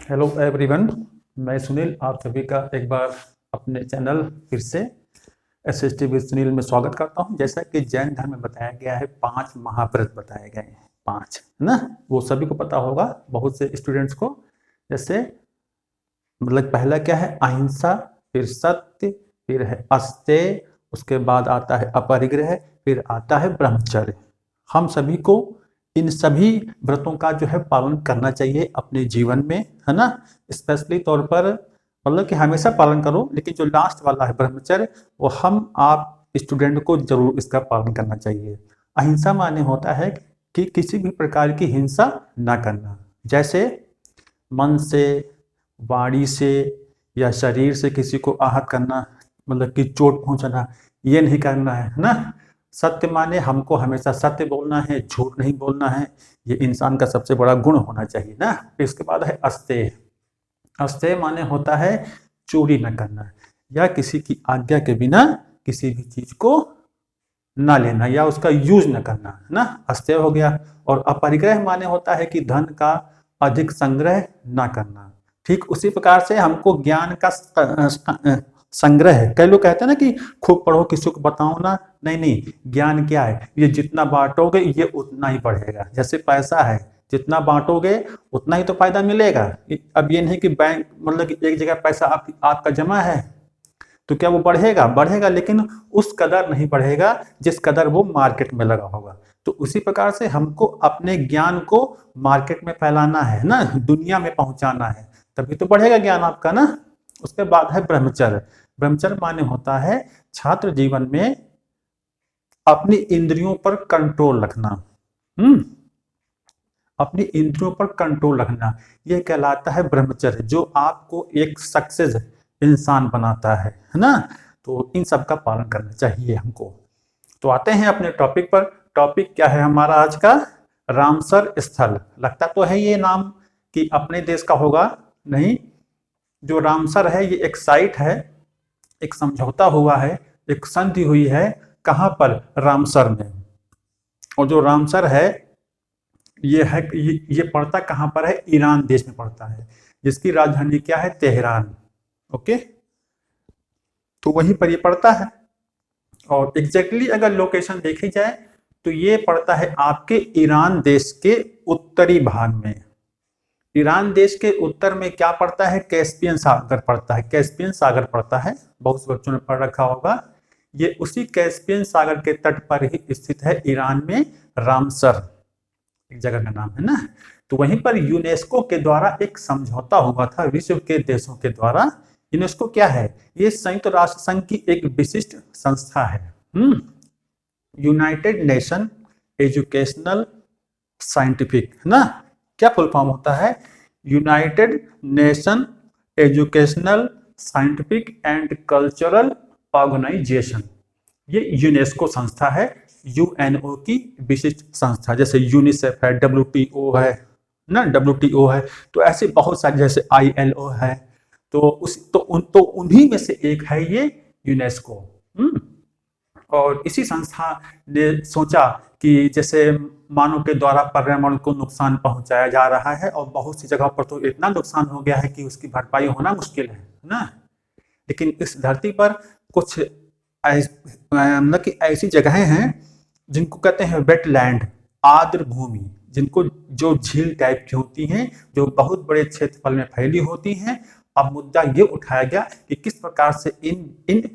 Hello everyone, मैं सुनील आप सभी का एक बार अपने चैनल फिर से एसएसटी विद सुनील में स्वागत करता हूं। जैसा कि जैन धर्म में बताया गया है 5 महाव्रत बताए गए हैं, 5 है ना। वो सभी को पता होगा, बहुत से स्टूडेंट्स को। जैसे मतलब पहला क्या है? अहिंसा, फिर सत्य, फिर है अस्तेय, उसके बाद आता है अपरिग्रह, फिर आता है ब्रह्मचर्य। हम सभी को इन सभी व्रतों का जो है पालन करना चाहिए अपने जीवन में, है ना। स्पेशली तौर पर मतलब कि हमेशा पालन करो, लेकिन जो लास्ट वाला है ब्रह्मचर्य, वो हम आप स्टूडेंट को जरूर इसका पालन करना चाहिए। अहिंसा माने होता है कि किसी भी प्रकार की हिंसा ना करना, जैसे मन से, वाणी से या शरीर से किसी को आहत करना, मतलब कि चोट पहुंचाना, ये नहीं करना है ना। सत्य माने हमको हमेशा सत्य बोलना है, झूठ नहीं बोलना है। ये इंसान का सबसे बड़ा गुण होना चाहिए ना। फिर इसके बाद है अस्तेय। अस्तेय माने होता है चोरी न करना, या किसी की आज्ञा के बिना किसी भी चीज को ना लेना या उसका यूज न करना, है ना। अस्तेय हो गया। और अपरिग्रह माने होता है कि धन का अधिक संग्रह ना करना। ठीक उसी प्रकार से हमको ज्ञान का संग्रह है। कई लोग कहते हैं ना कि खूब पढ़ो, किसी को बताओ ना। नहीं नहीं, ज्ञान क्या है? ये जितना बांटोगे ये उतना ही बढ़ेगा। जैसे पैसा है, जितना बांटोगे उतना ही तो फायदा मिलेगा। अब ये नहीं कि बैंक मतलब कि एक जगह पैसा आपका जमा है तो क्या वो बढ़ेगा? बढ़ेगा, लेकिन उस कदर नहीं बढ़ेगा जिस कदर वो मार्केट में लगा होगा। तो उसी प्रकार से हमको अपने ज्ञान को मार्केट में फैलाना है ना, दुनिया में पहुंचाना है, तभी तो बढ़ेगा ज्ञान आपका ना। उसके बाद है ब्रह्मचर्य। ब्रह्मचर्य माने होता है छात्र जीवन में अपनी इंद्रियों पर कंट्रोल रखना। अपनी इंद्रियों पर कंट्रोल रखना, यह कहलाता है ब्रह्मचर्य, जो आपको एक सक्सेस इंसान बनाता है ना। तो इन सब का पालन करना चाहिए हमको। तो आते हैं अपने टॉपिक पर। टॉपिक क्या है हमारा आज का? रामसर स्थल। लगता तो है ये नाम कि अपने देश का होगा, नहीं। जो रामसर है ये एक साइट है, एक समझौता हुआ है, एक संधि हुई है। कहां पर? रामसर में। और जो रामसर है ये है, ये पड़ता कहां पर है? ईरान देश में पड़ता है, जिसकी राजधानी क्या है? तेहरान। ओके, तो वहीं पर ये पड़ता है। और एग्जैक्टली अगर लोकेशन देखी जाए तो ये पड़ता है आपके ईरान देश के उत्तरी भाग में। ईरान देश के उत्तर में क्या पड़ता है? कैस्पियन सागर पड़ता है। कैस्पियन सागर पड़ता है, बहुत से बच्चों ने पढ़ रखा होगा। ये उसी कैस्पियन सागर के तट पर ही स्थित है ईरान में रामसर, एक जगह का नाम है ना। तो वहीं पर यूनेस्को के द्वारा एक समझौता हुआ था विश्व के देशों के द्वारा। यूनेस्को क्या है? ये संयुक्त राष्ट्र संघ की एक विशिष्ट संस्था है। यूनाइटेड नेशन एजुकेशनल साइंटिफिक, है ना। क्या फुल फॉर्म होता है? United Nation Educational Scientific and Cultural Organization. ये यूनेस्को संस्था है, यूएनओ की विशिष्ट संस्था। जैसे यूनिसेफ है, डब्ल्यूटीओ है ना, डब्ल्यूटीओ है। तो ऐसे बहुत सारे, जैसे आईएलओ है। तो उन्हीं में से एक है ये यूनेस्को। और इसी संस्था ने सोचा कि जैसे मानव के द्वारा पर्यावरण को नुकसान पहुंचाया जा रहा है, और बहुत सी जगह पर तो इतना नुकसान हो गया है कि उसकी भरपाई होना मुश्किल है ना। लेकिन इस धरती पर कुछ मतलब कि ऐसी जगहें हैं जिनको कहते हैं वेटलैंड, आर्द्र भूमि, जिनको जो झील टाइप की होती हैं, जो बहुत बड़े क्षेत्रफल में फैली होती हैं। अब मुद्दा ये उठाया गया कि किस प्रकार से इन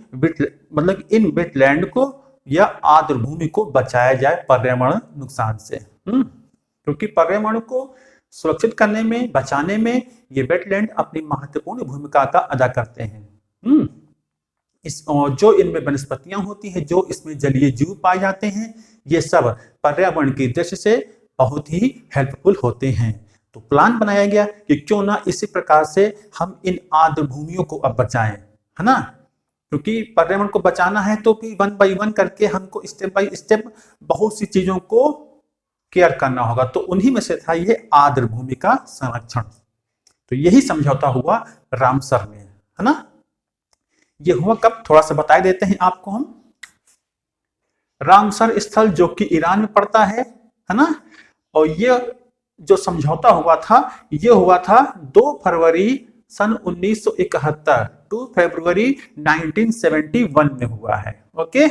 वेटलैंड को या आर्द्र भूमि को बचाया जाए पर्यावरण नुकसान से। क्योंकि पर्यावरण को सुरक्षित करने में, बचाने में ये वेटलैंड अपनी महत्वपूर्ण भूमिका का अदा करते हैं। जो इनमें वनस्पतियां होती हैं, जो इसमें जलीय जीव पाए जाते हैं, ये सब पर्यावरण की दृष्टि से बहुत ही हेल्पफुल होते हैं। तो प्लान बनाया गया कि क्यों ना इसी प्रकार से हम इन आर्द्र भूमियों को अब बचाएं, है ना। क्योंकि पर्यावरण को बचाना है तो भी 1 बाय 1 करके हमको स्टेप बाय स्टेप बहुत सी चीजों को केयर करना होगा। तो उन्हीं में से था ये आर्द्र भूमि का संरक्षण। तो यही समझौता हुआ रामसर में, है ना। ये हुआ कब? थोड़ा सा बता देते हैं आपको हम। रामसर स्थल जो कि ईरान में पड़ता है ना। और ये जो समझौता हुआ था ये हुआ था 2 फरवरी सन 1971, 2 फरवरी 1971 में हुआ है। ओके,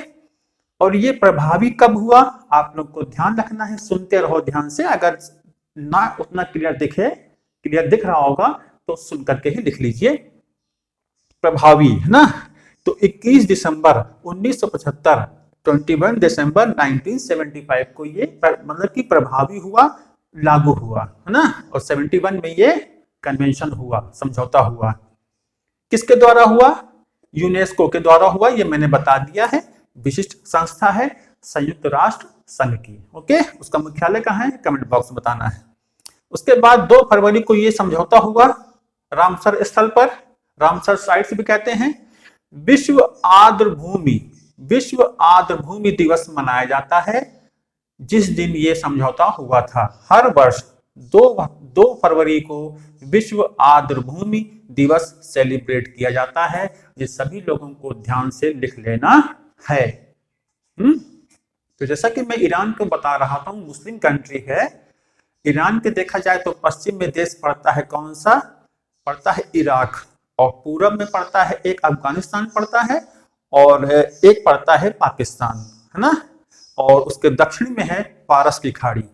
और ये प्रभावी कब हुआ आप लोग को ध्यान रखना है, सुनते रहो ध्यान से, अगर ना उतना क्लियर दिख रहा होगा तो सुन करके ही लिख लीजिए। प्रभावी है ना, तो 21 दिसंबर 1975, 21 दिसंबर 1975 को ये मतलब कि प्रभावी हुआ, लागू हुआ है ना, और 71 में ये कन्वेंशन हुआ, समझौता हुआ। किसके द्वारा हुआ? यूनेस्को के द्वारा हुआ, ये मैंने बता दिया है। विशिष्ट संस्था है संयुक्त राष्ट्र संघ की। ओके, उसका मुख्यालय कहाँ है कमेंट बॉक्स में बताना है। उसके बाद 2 फरवरी को ये समझौता हुआ रामसर स्थल पर, रामसर साइट्स भी कहते हैं। विश्व आर्द्र भूमि दिवस मनाया जाता है जिस दिन ये समझौता हुआ था। हर वर्ष 2 फरवरी को विश्व आर्द्र भूमि दिवस सेलिब्रेट किया जाता है। ये सभी लोगों को ध्यान से लिख लेना है। तो जैसा कि मैं ईरान को बता रहा था, मुस्लिम कंट्री है। ईरान के देखा जाए तो पश्चिम में देश पड़ता है कौन सा? पड़ता है इराक, और पूरब में पड़ता है एक अफगानिस्तान पड़ता है, और एक पड़ता है पाकिस्तान, है ना, और उसके दक्षिण में है पारस की खाड़ी,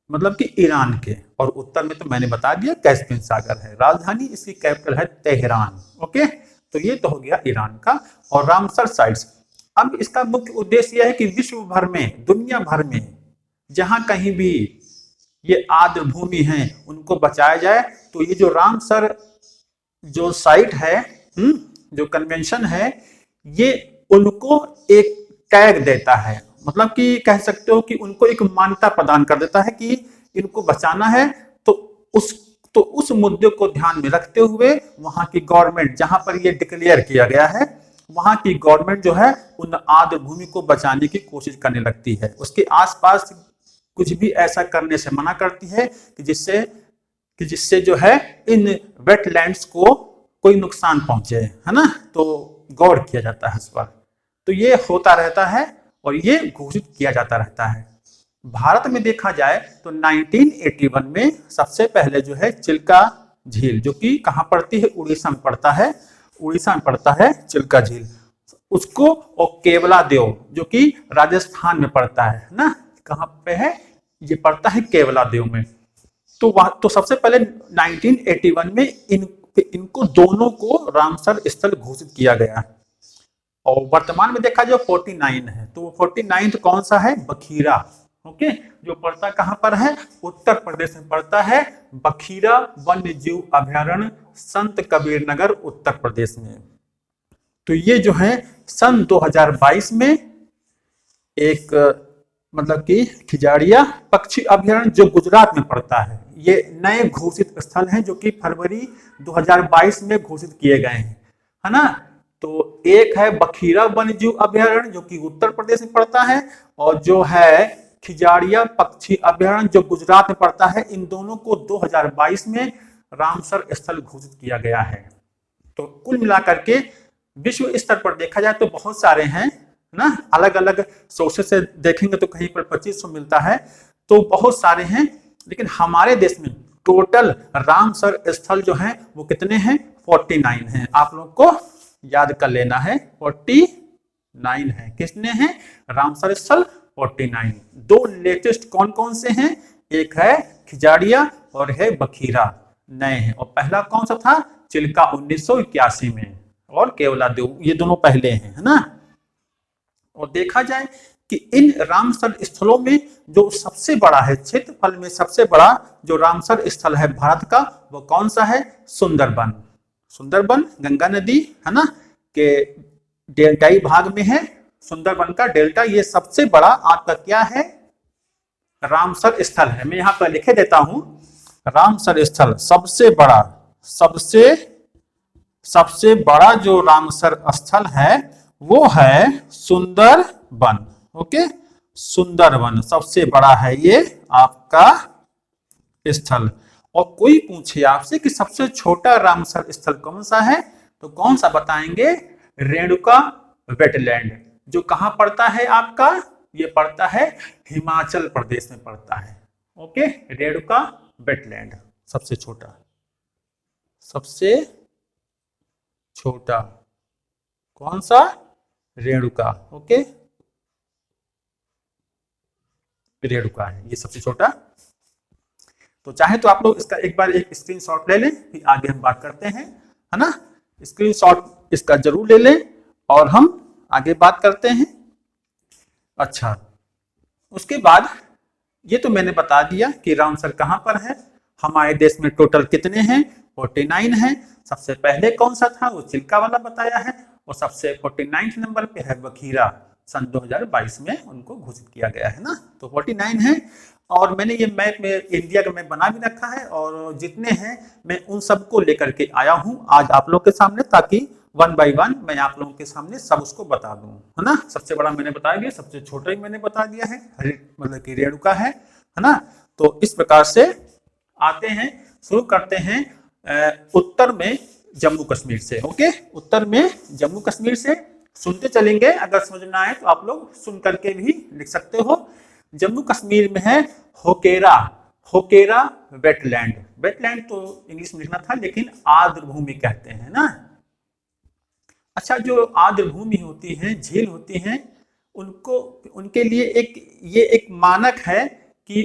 मतलब कि ईरान के, और उत्तर में तो मैंने बता दिया कैस्पियन सागर है। राजधानी इसकी कैपिटल है तेहरान। ओके, तो ये तो हो गया ईरान का। और रामसर साइट्स, अब इसका मुख्य उद्देश्य यह है कि विश्व भर में, दुनिया भर में जहां कहीं भी ये आर्द्र भूमि है उनको बचाया जाए। तो ये जो रामसर जो साइट है, जो कन्वेंशन है, ये उनको एक टैग देता है, मतलब कि कह सकते हो कि उनको एक मान्यता प्रदान कर देता है कि इनको बचाना है। तो उस मुद्दे को ध्यान में रखते हुए वहां की गवर्नमेंट, जहां पर ये डिक्लेयर किया गया है, वहां की गवर्नमेंट जो है उन आर्द्र भूमि को बचाने की कोशिश करने लगती है। उसके आसपास कुछ भी ऐसा करने से मना करती है कि जिससे जो है इन वेटलैंड्स को कोई नुकसान पहुंचे, है ना, तो गौर किया जाता है इस पर। तो ये होता रहता है और ये घोषित किया जाता रहता है। भारत में देखा जाए तो 1981 में सबसे पहले जो है चिल्का झील, जो कि कहां पड़ती है? उड़ीसा में पड़ता है, उड़ीसा में पड़ता है चिल्का झील उसको, और केवला देव जो कि राजस्थान में पड़ता है ना, कहां पे है? ये पड़ता है केवला देव में। तो सबसे पहले 1981 में इनको दोनों को रामसर स्थल घोषित किया गया। और वर्तमान में देखा जाए 49 है, तो 49 कौन सा है? बखीरा। ओके, जो पड़ता कहां पर है? उत्तर प्रदेश में पड़ता है। बखीरा वन्य जीव अभयारण्य, संत कबीर नगर, उत्तर प्रदेश में। तो ये जो है सन 2022 में एक मतलब कि खिजाड़िया पक्षी अभयारण्य जो गुजरात में पड़ता है, ये नए घोषित स्थल हैं जो कि फरवरी 2022 में घोषित किए गए हैं, है ना। तो एक है बखीरा वन्यजीव अभयारण्य जो कि उत्तर प्रदेश में पड़ता है, और जो है खिजाड़िया पक्षी अभयारण्य जो गुजरात में पड़ता है। इन दोनों को 2022 में रामसर स्थल घोषित किया गया है। तो कुल मिलाकर के विश्व स्तर पर देखा जाए तो बहुत सारे हैं ना, अलग अलग सोर्सेस से देखेंगे तो कहीं पर 2500 मिलता है, तो बहुत सारे हैं। लेकिन हमारे देश में टोटल रामसर स्थल जो है वो कितने हैं? 49 हैं। आप लोग को याद कर लेना है, 49 है। कितने हैं रामसर स्थल? 49। 2 लेटेस्ट कौन कौन से हैं? एक है खिजाड़िया और है बखीरा, नए हैं। और पहला कौन सा था? चिल्का 1981 में, और केवला देव, ये दोनों पहले हैं, है ना। और देखा जाए कि इन रामसर स्थलों में जो सबसे बड़ा है, क्षेत्रफल में सबसे बड़ा जो रामसर स्थल है भारत का, वो कौन सा है? सुंदरबन। सुंदरबन गंगा नदी, है ना, के डेल्टाई भाग में है सुंदरबन का डेल्टा। ये सबसे बड़ा आपका क्या है? रामसर स्थल है। मैं यहां पर लिखे देता हूं, रामसर स्थल सबसे बड़ा जो रामसर स्थल है वो है सुंदरबन। ओके, सुंदरबन सबसे बड़ा है ये आपका स्थल। और कोई पूछे आपसे कि सबसे छोटा रामसर स्थल कौन सा है, तो कौन सा बताएंगे? रेणुका वेटलैंड, जो कहां पड़ता है आपका? ये पड़ता है हिमाचल प्रदेश में पड़ता है। ओके, रेणुका वेटलैंड, सबसे छोटा, सबसे छोटा कौन सा? रेणुका। ओके, रेणुका है ये सबसे छोटा। तो चाहे तो आप लोग इसका एक बार एक स्क्रीनशॉट ले लें, फिर आगे हम बात करते हैं, है ना। स्क्रीनशॉट इसका जरूर ले लें और हम आगे बात करते हैं। अच्छा, उसके बाद ये तो मैंने बता दिया कि रामसर कहां पर है। हमारे देश में टोटल कितने हैं? 49 हैं। सबसे पहले कौन सा था? वो चिल्का वाला बताया है। और सबसे 49 नंबर पे है बखीरा, सन 2022 में उनको घोषित किया गया है ना। तो 49 है। और मैंने ये मैप में इंडिया का मैप बना भी रखा है, और जितने हैं मैं उन सबको लेकर के आया हूं आज आप लोग के सामने, ताकि वन बाय वन मैं आप लोगों के सामने सब उसको बता दूं, है ना। सबसे बड़ा मैंने बता दिया, सबसे छोटा ही मैंने बता दिया है, मतलब कि रेणुका है ना। तो इस प्रकार से आते हैं, शुरू करते हैं उत्तर में जम्मू कश्मीर से। ओके, उत्तर में जम्मू कश्मीर से सुनते चलेंगे, अगर समझ ना आए तो आप लोग सुन करके भी लिख सकते हो। जम्मू कश्मीर में है होकेरा, होकेरा वेटलैंड। वेटलैंड तो इंग्लिश में लिखना था, लेकिन आर्द्र भूमि कहते हैं ना। अच्छा, जो आर्द्र भूमि होती है, झील होती हैं, उनको, उनके लिए ये एक मानक है कि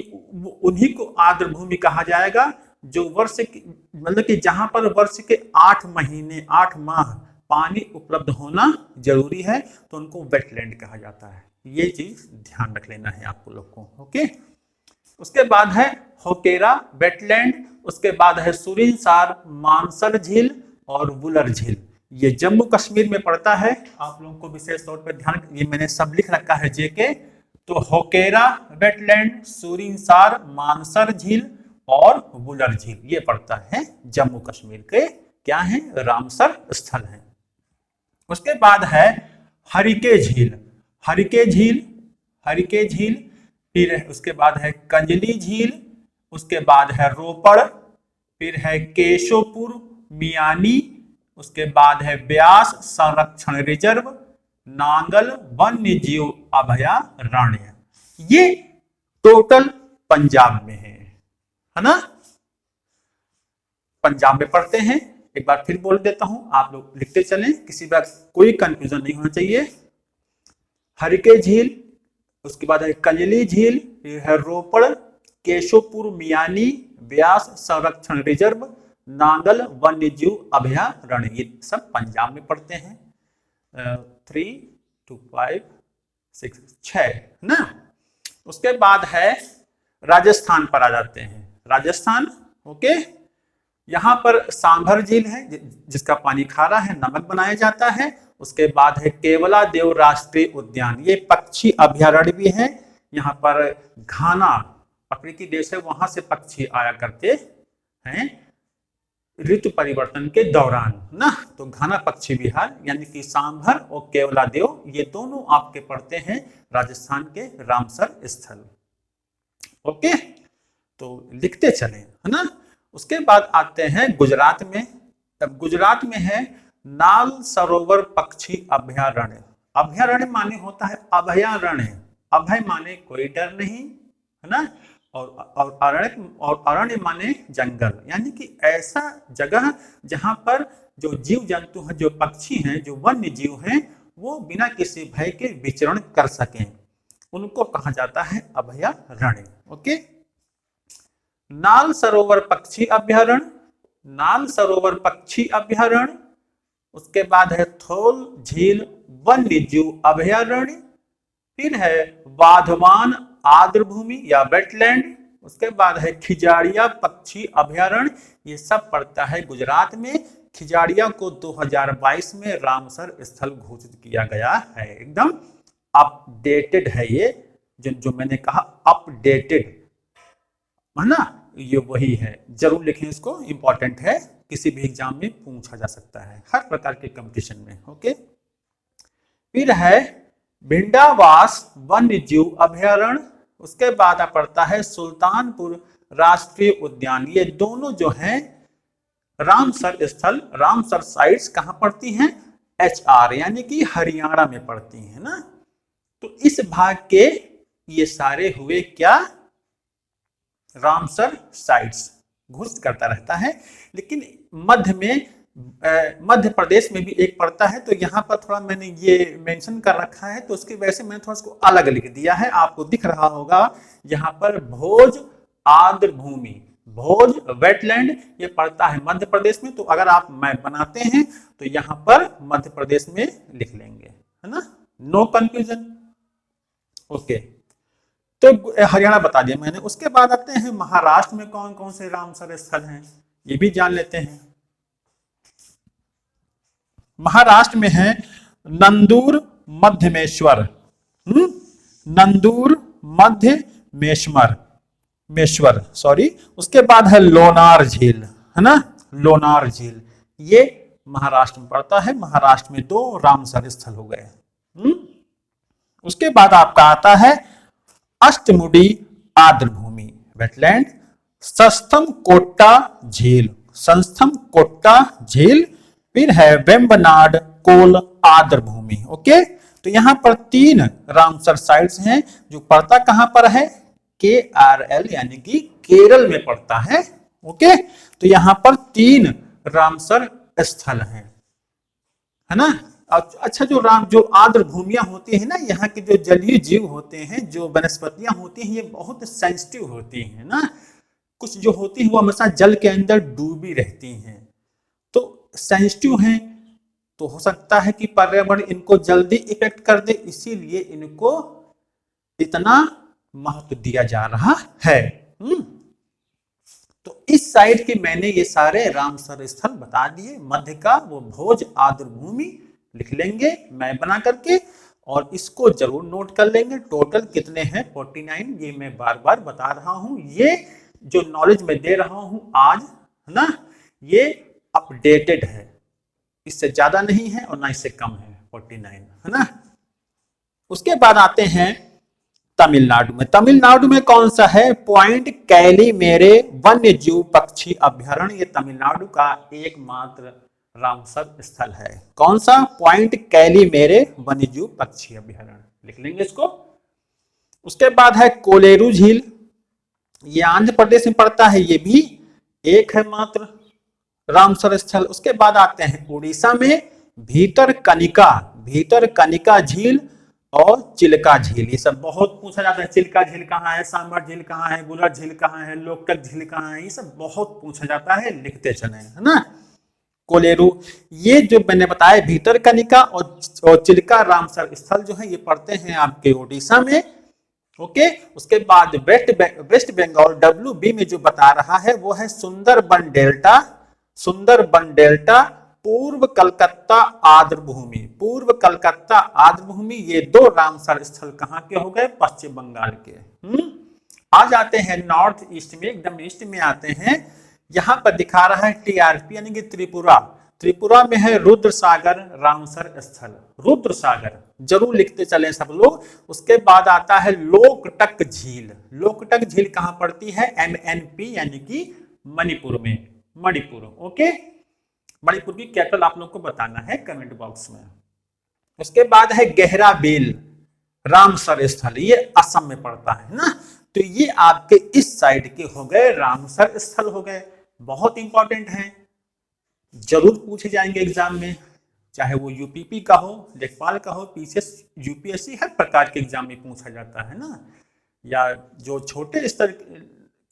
उन्हीं को आर्द्र भूमि कहा जाएगा, जो वर्ष मतलब कि जहां पर वर्ष के 8 महीने 8 माह पानी उपलब्ध होना जरूरी है, तो उनको वेटलैंड कहा जाता है। ये चीज ध्यान रख लेना है आप लोग को। ओके, उसके बाद है होकेरा वेटलैंड, उसके बाद है सुरिनसार, मानसर झील और वुलर झील। ये जम्मू कश्मीर में पड़ता है। आप लोगों को विशेष तौर पर ध्यान, ये मैंने सब लिख रखा है जेके। तो होकेरा वेटलैंड, सुरिनसार, मानसर झील और वुलर झील, ये पड़ता है जम्मू कश्मीर के क्या है? रामसर स्थल है। उसके बाद है हरिके झील, हरिके झील, हरिके झील। फिर उसके बाद है कंजली झील, उसके बाद है रोपड़, फिर है केशोपुर मियानी, उसके बाद है ब्यास संरक्षण रिजर्व, नांगल वन्य जीव अभयारण्य। ये टोटल पंजाब में है ना। पंजाब में पढ़ते हैं। एक बार फिर बोल देता हूं, आप लोग लिखते चलें, किसी बात कोई कंफ्यूजन नहीं होना चाहिए। हरिके झील, उसके बाद है कंजली झील, फिर है रोपड़, केशोपुर मियानी, ब्यास संरक्षण रिजर्व, नांगल वन्य जीव अभयारण्य, ये सब पंजाब में पड़ते हैं। 3 2 5 6 6 ना। उसके बाद है राजस्थान पर आ जाते हैं। राजस्थान, ओके, यहां पर सांभर झील है, जिसका पानी खारा है, नमक बनाया जाता है। उसके बाद है केवला देव राष्ट्रीय उद्यान, ये पक्षी अभयारण्य भी है। यहाँ पर घाना अफ्रीकी देश है, वहां से पक्षी आया करते हैं ऋतु परिवर्तन के दौरान ना। तो घाना पक्षी विहार यानी कि सांभर और केवला देव, ये दोनों आपके पड़ते हैं राजस्थान के रामसर स्थल। ओके, तो लिखते चलें, है ना। उसके बाद आते हैं गुजरात में। तब गुजरात में है नाल सरोवर पक्षी अभयारण्य। अभयारण्य माने होता है अभयारण्य, अभय माने कोई डर नहीं, है ना। और अरण्य माने जंगल, यानी कि ऐसा जगह जहां पर जो जीव जंतु हैं, जो पक्षी हैं, जो वन्य जीव हैं, वो बिना किसी भय के विचरण कर सकें, उनको कहा जाता है अभयारण्य। ओके, नाल सरोवर पक्षी अभयारण्य, नाल सरोवर पक्षी अभयारण्य। उसके बाद है थोल झील वन्य जीव अभयारण्य। फिर है वाधवान आर्द्र भूमि या वेटलैंड। उसके बाद है खिजाड़िया पक्षी अभयारण्य, ये सब पड़ता है गुजरात में। खिजाड़िया को 2022 में रामसर स्थल घोषित किया गया है। एकदम अपडेटेड है ये, जो मैंने कहा अपडेटेड, है ना, ये वही है। जरूर लिखें इसको, इंपॉर्टेंट है, किसी भी एग्जाम में पूछा जा सकता है, हर प्रकार के कंपटीशन में। ओके, फिर है भिंडावास वन्य जीव अभयारण्य। उसके बाद पड़ता है सुल्तानपुर राष्ट्रीय उद्यान। ये दोनों जो हैं रामसर स्थल, रामसर साइट्स कहां पड़ती हैं? HR यानी कि हरियाणा में पड़ती हैं ना। तो इस भाग के ये सारे हुए क्या? रामसर साइट्स घोषित करता रहता है। लेकिन मध्य में मध्य प्रदेश में भी एक पड़ता है, तो यहाँ पर थोड़ा मैंने ये मेंशन कर रखा है, तो उसकी वजह से मैंने थोड़ा उसको अलग लिख दिया है। आपको दिख रहा होगा यहाँ पर भोज आर्द्र भूमि, भोज वेटलैंड, ये पड़ता है मध्य प्रदेश में। तो अगर आप मैप बनाते हैं तो यहाँ पर मध्य प्रदेश में लिख लेंगे, है ना, नो कंफ्यूजन। ओके, तो हरियाणा बता दिया मैंने। उसके बाद आते हैं महाराष्ट्र में कौन कौन से रामसर स्थल हैं, ये भी जान लेते हैं। महाराष्ट्र में है नंदूर मध्यमेश्वर, नंदूर मध्यमेश्वर सॉरी। उसके बाद है लोनार झील, है ना, लोनार झील, ये महाराष्ट्र में पड़ता है। महाराष्ट्र में 2 रामसर स्थल हो गए। उसके बाद आपका आता है अष्टमुडी आर्द्र भूमि वेटलैंड, संस्थम कोट्टा झील, संस्थम कोट्टा झील, फिर है वेम्बनाड कोल आर्द्र भूमि। ओके, तो यहां पर 3 रामसर साइट्स हैं जो पड़ता कहां पर है, KRL यानी कि केरल में पड़ता है। ओके, तो यहां पर 3 रामसर स्थल हैं, है ना। अच्छा, जो आर्द्र भूमियां होती है ना, यहाँ के जो जलीय जीव होते हैं, जो वनस्पतियां होती हैं, ये बहुत सेंसिटिव होती हैं ना। कुछ जो होती है वो हमेशा जल के अंदर डूबी रहती हैं, तो सेंसिटिव हैं, तो हो सकता है कि पर्यावरण इनको जल्दी इफेक्ट कर दे, इसीलिए इनको इतना महत्व दिया जा रहा है। तो इस साइड के मैंने ये सारे रामसर स्थल बता दिए। मध्य का वो भोज आर्द्र भूमि लिख लेंगे मैप बना करके, और इसको जरूर नोट कर लेंगे। टोटल कितने हैं, 49। ये मैं बार बार बता रहा हूं, ये जो नॉलेज मैं दे रहा हूं आज, है ना, ये अपडेटेड है, इससे ज्यादा नहीं है और ना इससे कम है, 49, है ना। उसके बाद आते हैं तमिलनाडु में। तमिलनाडु में कौन सा है, पॉइंट कैलीमेरे वन्य जीव पक्षी अभ्यारण्य, ये तमिलनाडु का एकमात्र रामसर स्थल है। कौन सा, पॉइंट कैलीमेरे वन्य जीव पक्षी अभ्यारण्य, लिख लेंगे इसको। उसके बाद है कोलेरू झील, ये आंध्र प्रदेश में पड़ता है, ये भी एक है मात्र रामसर स्थल। उसके बाद आते हैं उड़ीसा में भीतरकनिका झील और चिल्का झील, ये सब बहुत पूछा जाता है। चिल्का झील कहाँ है, सांबर झील कहाँ है, बुलर झील कहाँ है, लोकटक झील कहाँ है, ये सब बहुत पूछा जाता है, लिखते चले, है ना। कोलेरू, ये जो मैंने बताया भीतरकनिका और चिल्का रामसर स्थल जो है, ये पड़ते हैं आपके उड़ीसा में। ओके, उसके बाद वेस्ट बंगाल WB में जो बता रहा है वो है सुंदरबन डेल्टा पूर्व कलकत्ता आर्द्र भूमि, ये 2 रामसर स्थल कहाँ के हो गए, पश्चिम बंगाल के। आ जाते हैं नॉर्थ ईस्ट में, एकदम ईस्ट में आते हैं। यहां पर दिखा रहा है TRP यानी कि त्रिपुरा में है रुद्रसागर रामसर स्थल, रुद्रसागर जरूर लिखते चले सब लोग। उसके बाद आता है लोकटक झील कहां पड़ती है, MNP यानी कि मणिपुर में, ओके, मणिपुर की कैपिटल आप लोग को बताना है कमेंट बॉक्स में। उसके बाद है गहरा बेल रामसर स्थल, ये असम में पड़ता है ना। तो ये आपके इस साइड के हो गए रामसर स्थल हो गए, बहुत इंपॉर्टेंट हैं, जरूर पूछे जाएंगे एग्जाम में, चाहे वो UPP का हो, लेखपाल का हो, PCS UPSC, हर प्रकार के एग्जाम में पूछा जाता है ना। या जो छोटे स्तर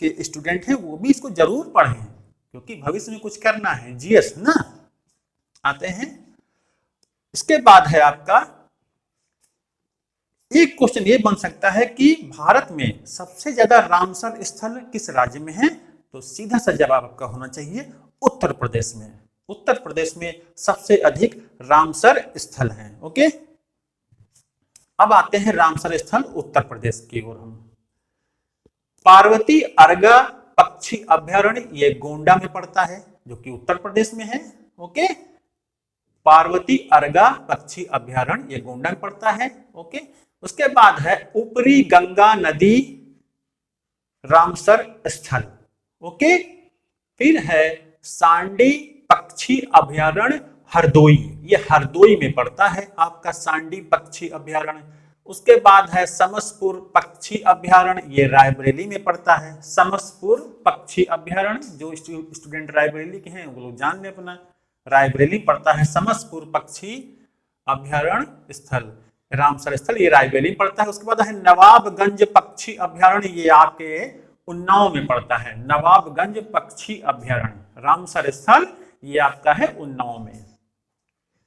के स्टूडेंट हैं वो भी इसको जरूर पढ़ें, क्योंकि भविष्य में कुछ करना है, GS ना। आते हैं, इसके बाद है आपका एक क्वेश्चन ये बन सकता है कि भारत में सबसे ज्यादा रामसर स्थल किस राज्य में है, तो सीधा सा जवाब आपका होना चाहिए उत्तर प्रदेश में। उत्तर प्रदेश में सबसे अधिक रामसर स्थल हैं। ओके, अब आते हैं रामसर स्थल उत्तर प्रदेश की ओर। हम पार्वती अर्गा पक्षी अभ्यारण्य, ये गोंडा में पड़ता है, जो कि उत्तर प्रदेश में है। ओके, पार्वती अर्गा पक्षी अभ्यारण्य, ये गोंडा में पड़ता है। ओके, उसके बाद है ऊपरी गंगा नदी रामसर स्थल। ओके, फिर है सांडी पक्षी अभ्यारण्य हरदोई, ये हरदोई में पड़ता है आपका सांडी पक्षी अभ्यारण्य। उसके बाद है समसपुर पक्षी अभ्यारण्य, ये रायबरेली में पड़ता है। समसपुर पक्षी अभ्यारण्य, जो स्टूडेंट रायबरेली के हैं वो लोग जान लें अपना, रायबरेली पड़ता है। समसपुर पक्षी अभ्यारण्य स्थल, रामसर स्थल, ये रायबरेली पड़ता है। उसके बाद है नवाबगंज पक्षी अभ्यारण्य, ये आपके उन्नाव में पड़ता है। नवाबगंज पक्षी अभ्यारण्य, रामसर स्थल, ये आपका है उन्नाव में।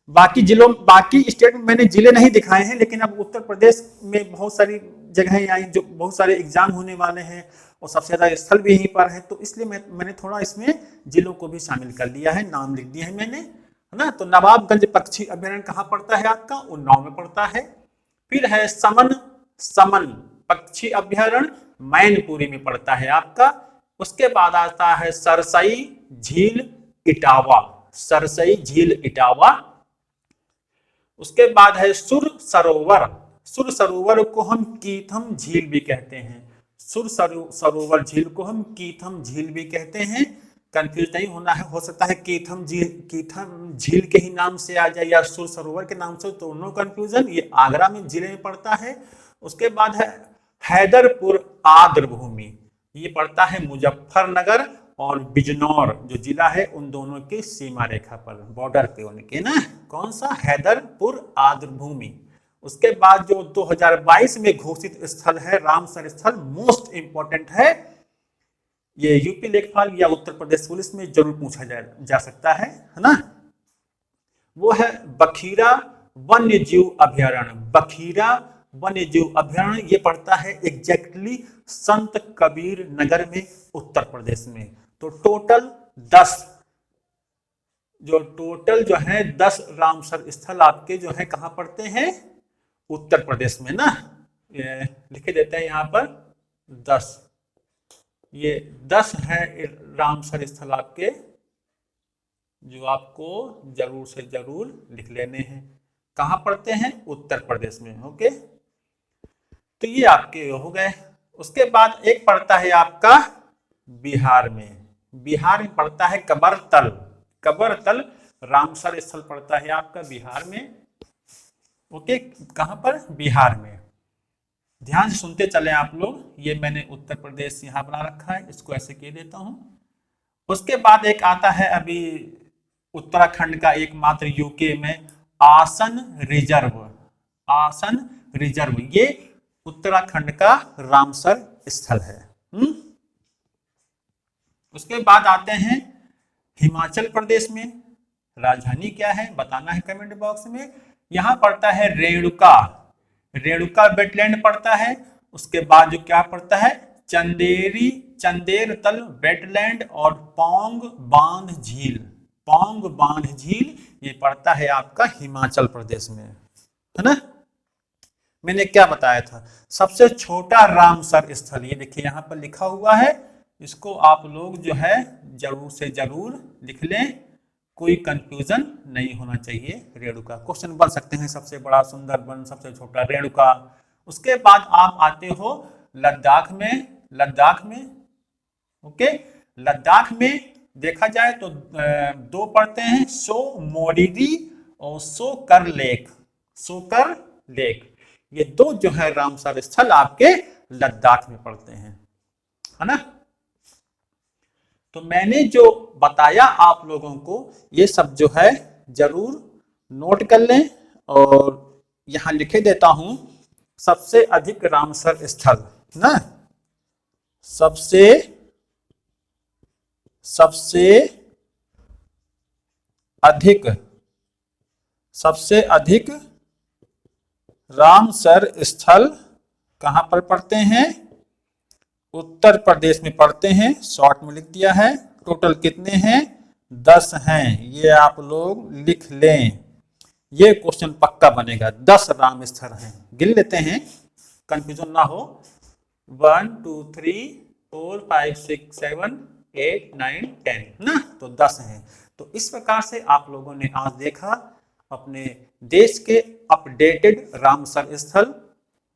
बाकी जिलों, बाकी स्टेट में मैंने जिले नहीं दिखाए हैं, लेकिन अब उत्तर प्रदेश में बहुत सारी जगहें आई जो बहुत सारे एग्जाम होने वाले हैं और सबसे ज्यादा स्थल भी यहीं पर है, तो इसलिए मैंने थोड़ा इसमें जिलों को भी शामिल कर लिया है, नाम लिख दिया है मैंने, है ना। तो नवाबगंज पक्षी अभ्यारण्य कहाँ पड़ता है आपका, उन्नाव में पड़ता है। फिर है समन पक्षी अभ्यारण्य, मैनपुरी में पड़ता है आपका। उसके बाद आता है सरसई झील इटावा, सरसई झील इटावा। उसके बाद है सुर सरोवर, सुर सरोवर को हम कीथम झील भी कहते हैं, सुर सरोवर झील को हम कीथम झील भी कहते हैं। कंफ्यूज नहीं होना है, हो सकता है कीथम झील के ही नाम से आ जाए या सुर सरोवर के नाम से, तो नो कंफ्यूजन, ये आगरा में जिले में पड़ता है। उसके बाद है हैदरपुर आर्द्रभूमि, ये पड़ता है मुजफ्फरनगर और बिजनौर जो जिला है उन दोनों की सीमा रेखा पर, बॉर्डर पे उनके ना, कौन सा, हैदरपुर आर्द्रभूमि। उसके बाद जो 2022 में घोषित स्थल है रामसर स्थल, मोस्ट इंपॉर्टेंट है, ये यूपी लेखपाल या उत्तर प्रदेश पुलिस में जरूर पूछा जा सकता है ना। वो है बखीरा वन्य जीव अभ्यारण्य, बखीरा वन्य जीव अभ्यारण्य, ये पड़ता है एग्जैक्टली संत कबीर नगर में, उत्तर प्रदेश में। तो टोटल 10 जो है 10 रामसर स्थल आपके जो है कहां पड़ते हैं, उत्तर प्रदेश में ना। ये लिखे देते हैं यहाँ पर 10, ये 10 है रामसर स्थल आपके जो आपको जरूर से जरूर लिख लेने हैं। कहां पड़ते हैं, उत्तर प्रदेश में। ओके, तो ये आपके हो गए। उसके बाद एक पड़ता है आपका बिहार में, बिहार में पड़ता है कबरतल, कबरतल रामसर स्थल पड़ता है आपका बिहार में। ओके, कहां पर, बिहार में। ध्यान से सुनते चले आप लोग, ये मैंने उत्तर प्रदेश यहां बना रखा है, इसको ऐसे कह देता हूं। उसके बाद एक आता है अभी उत्तराखंड का एकमात्र यूके में आसन रिजर्व, आसन रिजर्व, ये उत्तराखंड का रामसर स्थल है। उसके बाद आते हैं हिमाचल प्रदेश में, राजधानी क्या है बताना है कमेंट बॉक्स में। यहां पड़ता है रेणुका, रेणुका वेटलैंड पड़ता है। उसके बाद जो क्या पड़ता है, चंदेरतल वेटलैंड और पौंग बांध झील, पौंग बांध झील, ये पड़ता है आपका हिमाचल प्रदेश में, है ना। मैंने क्या बताया था, सबसे छोटा रामसर स्थल, ये देखिए यहाँ पर लिखा हुआ है, इसको आप लोग जो है जरूर से जरूर लिख लें, कोई कंफ्यूजन नहीं होना चाहिए। रेणुका क्वेश्चन बन सकते हैं, सबसे बड़ा सुंदरबन, सबसे छोटा रेणुका। उसके बाद आप आते हो लद्दाख में, लद्दाख में, ओके, लद्दाख में देखा जाए तो 2 पड़ते हैं, सो मोरिरी और सोकर लेक, सोकर लेक, ये 2 जो है रामसर स्थल आपके लद्दाख में पड़ते हैं, है ना। तो मैंने जो बताया आप लोगों को, ये सब जो है जरूर नोट कर लें, और यहां लिखे देता हूं सबसे अधिक रामसर स्थल ना, सबसे अधिक रामसर स्थल कहां पर पड़ते हैं, उत्तर प्रदेश में पड़ते हैं। शॉर्ट में लिख दिया है। टोटल कितने हैं, 10 हैं, ये आप लोग लिख लें, ये क्वेश्चन पक्का बनेगा। 10 राम स्थल हैं, गिन लेते हैं, कंफ्यूजन ना हो। 1 2 3 4 5 6 7 8 9 10 ना, तो 10 हैं। तो इस प्रकार से आप लोगों ने आज देखा अपने देश के अपडेटेड रामसर स्थल,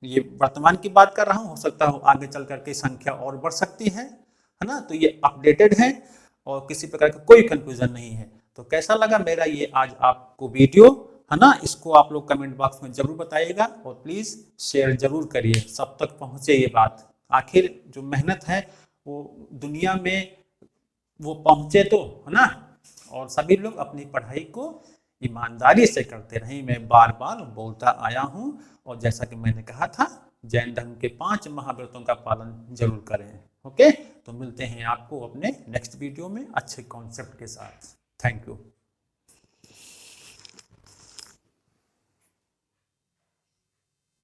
ये वर्तमान की बात कर रहा हूं, हो सकता हो आगे चल करके संख्या और बढ़ सकती है ना। तो ये अपडेटेड है और किसी प्रकार का कोई कंफ्यूजन नहीं है। तो कैसा लगा मेरा ये आज आपको वीडियो, है ना। इसको आप लोग कमेंट बॉक्स में जरूर बताइएगा और प्लीज़ शेयर जरूर करिए, सब तक पहुँचे ये बात। आखिर जो मेहनत है वो दुनिया में वो पहुँचे तो, है ना। और सभी लोग अपनी पढ़ाई को ईमानदारी से करते रहें, मैं बार बार बोलता आया हूँ। और जैसा कि मैंने कहा था, जैन धर्म के 5 महाव्रतों का पालन जरूर करें। ओके, तो मिलते हैं आपको अपने नेक्स्ट वीडियो में अच्छे कॉन्सेप्ट के साथ। Thank you.